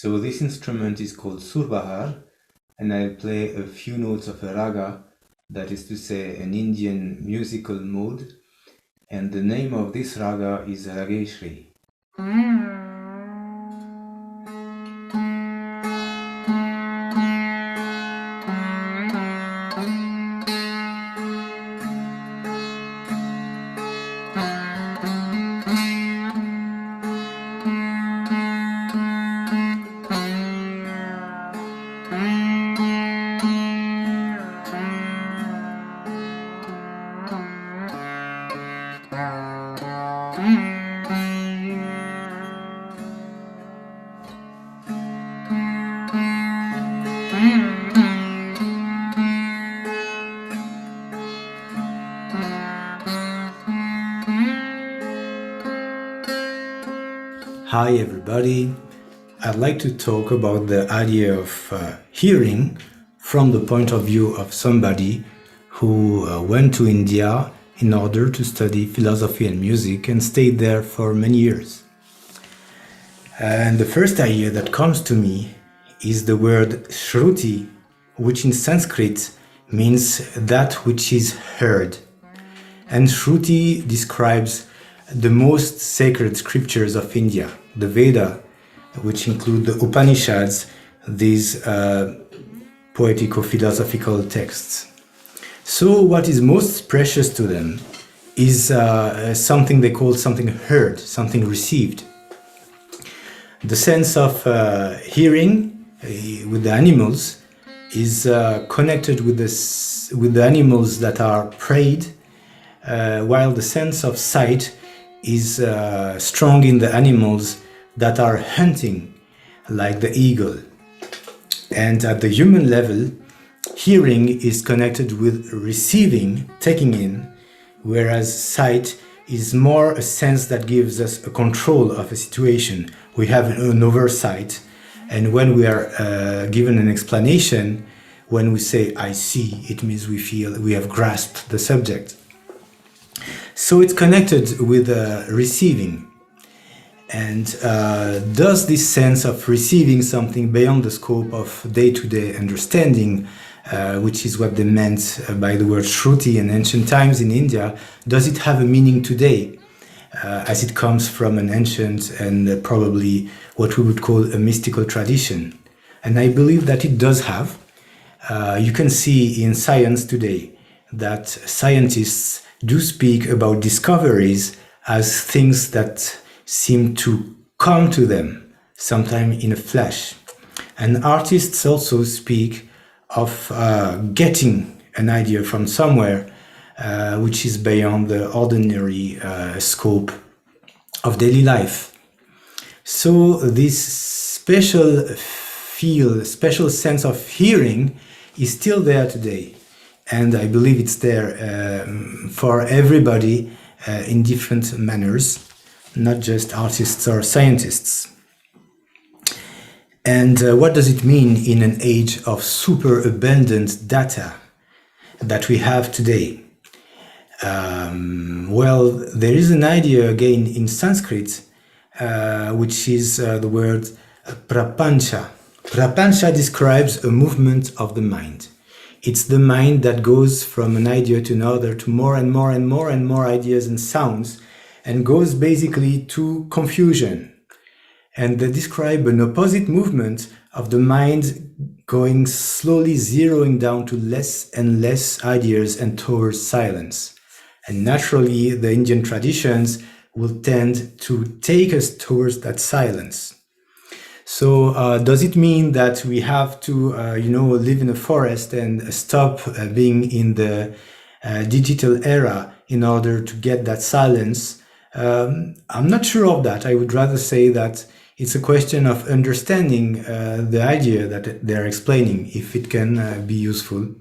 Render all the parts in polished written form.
So this instrument is called Surbahar, and I'll play a few notes of a raga, that is to say an Indian musical mode, and the name of this raga is Rageshri. Hi everybody, I'd like to talk about the idea of hearing from the point of view of somebody who went to India in order to study philosophy and music and stayed there for many years. And the first idea that comes to me is the word Shruti, which in Sanskrit means that which is heard. And Shruti describes the most sacred scriptures of India, the Veda, which include the Upanishads, these poetico-philosophical texts. So what is most precious to them is something they call something heard, something received. The sense of hearing with the animals is connected with the animals that are preyed, while the sense of sight is strong in the animals that are hunting, like the eagle. And at the human level, hearing is connected with receiving, taking in, whereas sight is more a sense that gives us a control of a situation. We have an oversight, and when we are given an explanation, when we say I see, it means we feel we have grasped the subject. So it's connected with receiving. And does this sense of receiving something beyond the scope of day-to-day understanding, which is what they meant by the word Shruti in ancient times in India, does it have a meaning today, as it comes from an ancient and probably what we would call a mystical tradition? And I believe that it does have. You can see in science today that scientists do speak about discoveries as things that seem to come to them, sometimes in a flash. And artists also speak of getting an idea from somewhere which is beyond the ordinary scope of daily life. So this special sense of hearing is still there today. And I believe it's there for everybody in different manners, not just artists or scientists. And what does it mean in an age of super abundant data that we have today? Well, there is an idea again in Sanskrit, which is the word prapancha. Prapancha describes a movement of the mind. It's the mind that goes from an idea to another, to more and more and more and more ideas and sounds, and goes basically to confusion. And they describe an opposite movement of the mind going slowly zeroing down to less and less ideas and towards silence. And naturally, the Indian traditions will tend to take us towards that silence. So does it mean that we have to, live in a forest and stop being in the digital era in order to get that silence? I'm not sure of that. I would rather say that it's a question of understanding the idea that they're explaining, if it can be useful.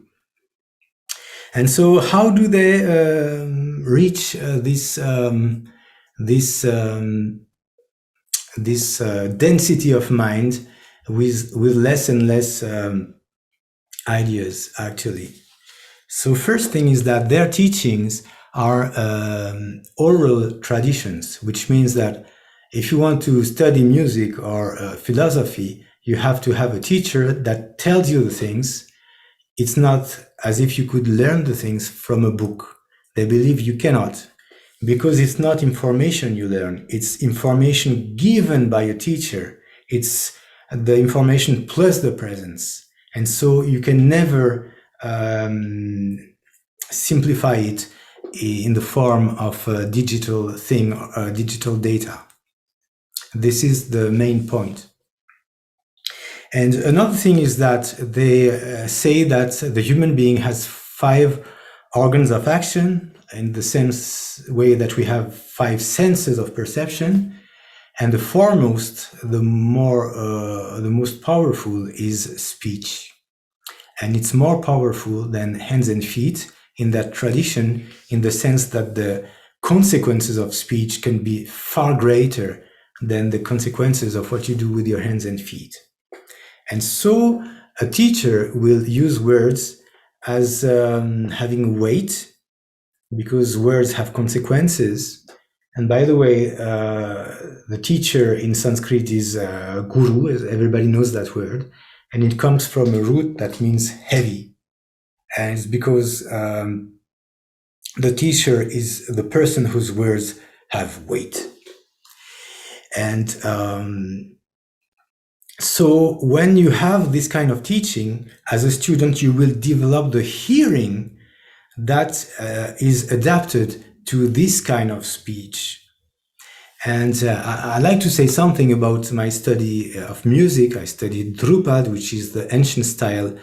And so how do they reach this density of mind with less and less ideas, actually? So first thing is that their teachings are oral traditions, which means that if you want to study music or philosophy, you have to have a teacher that tells you the things. It's not as if you could learn the things from a book. They believe you cannot, because it's not information you learn. It's information given by a teacher. It's the information plus the presence. And so you can never simplify it in the form of a digital thing, digital data. This is the main point. And another thing is that they say that the human being has 5 organs of action in the same way that we have 5 senses of perception. And the foremost, the most powerful is speech. And it's more powerful than hands and feet in that tradition, in the sense that the consequences of speech can be far greater than the consequences of what you do with your hands and feet. And so a teacher will use words as having weight, because words have consequences. And by the way, the teacher in Sanskrit is guru, as everybody knows that word, and it comes from a root that means heavy. And it's because the teacher is the person whose words have weight. And so when you have this kind of teaching, as a student, you will develop the hearing that is adapted to this kind of speech. And I like to say something about my study of music. I studied Drupad, which is the ancient style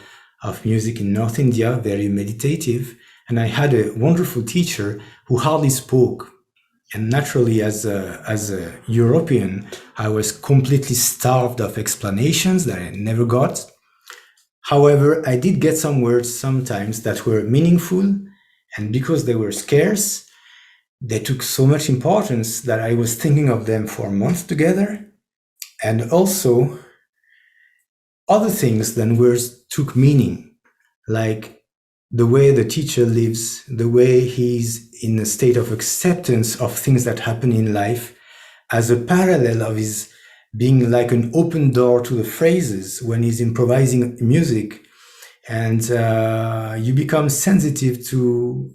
of music in North India, very meditative. And I had a wonderful teacher who hardly spoke. And naturally, as a European, I was completely starved of explanations that I never got. However, I did get some words sometimes that were meaningful, and because they were scarce, they took so much importance that I was thinking of them for months together. And also, other things than words took meaning, like the way the teacher lives, the way he's in a state of acceptance of things that happen in life, as a parallel of his being like an open door to the phrases when he's improvising music. And you become sensitive to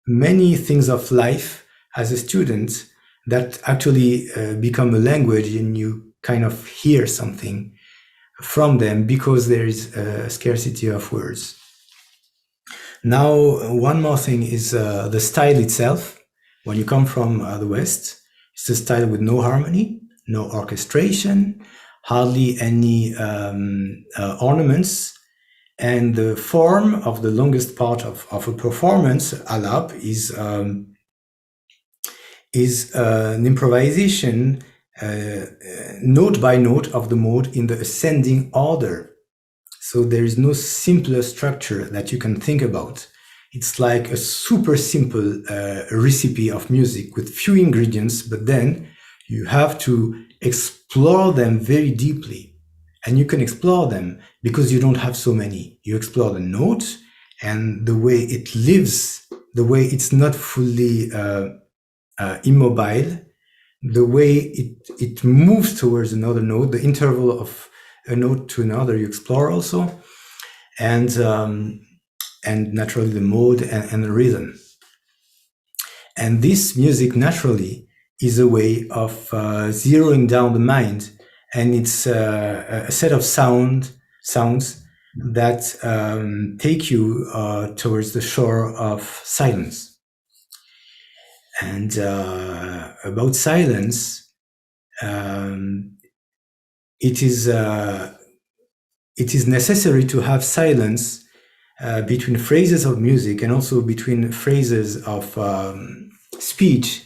many things of life as a student that actually become a language, and you kind of hear something from them because there is a scarcity of words. Now, one more thing is the style itself. When you come from the West, it's a style with no harmony, no orchestration, hardly any ornaments. And the form of the longest part of a performance, alap, is an improvisation note by note of the mode in the ascending order. So there is no simpler structure that you can think about. It's like a super simple recipe of music with few ingredients, but then you have to explore them very deeply. And you can explore them because you don't have so many. You explore the note and the way it lives, the way it's not fully immobile, the way it moves towards another note, the interval of a note to another you explore also, and naturally the mode and the rhythm. And this music naturally is a way of zeroing down the mind, and it's a set of sounds that take you towards the shore of silence. And about silence, it is necessary to have silence between phrases of music and also between phrases of speech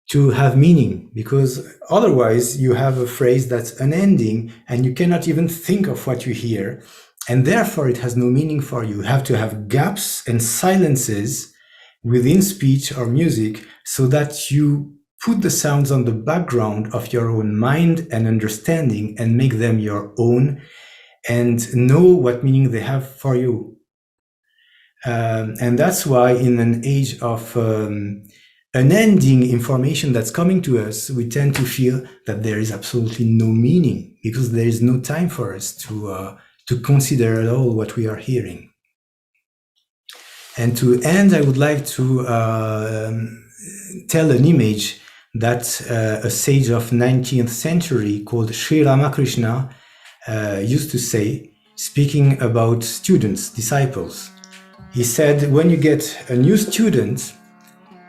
to have meaning, because otherwise you have a phrase that's unending and you cannot even think of what you hear, and therefore it has no meaning for you. You have to have gaps and silences within speech or music so that you put the sounds on the background of your own mind and understanding and make them your own and know what meaning they have for you. And that's why in an age of unending information that's coming to us, we tend to feel that there is absolutely no meaning because there is no time for us to consider at all what we are hearing. And to end, I would like to tell an image that a sage of 19th century called Sri Ramakrishna used to say, speaking about students, disciples. He said, when you get a new student,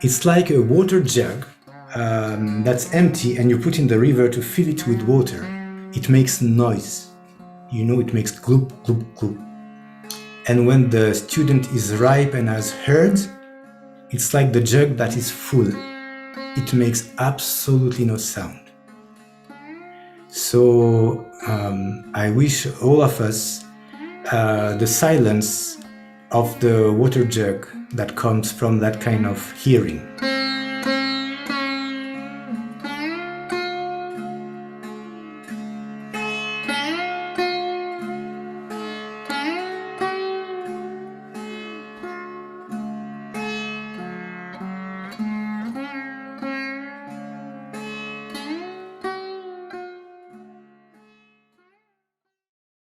it's like a water jug that's empty and you put in the river to fill it with water. It makes noise. You know, it makes gloop, gloop, gloop. And when the student is ripe and has heard, it's like the jug that is full. It makes absolutely no sound. So I wish all of us the silence of the water jug that comes from that kind of hearing.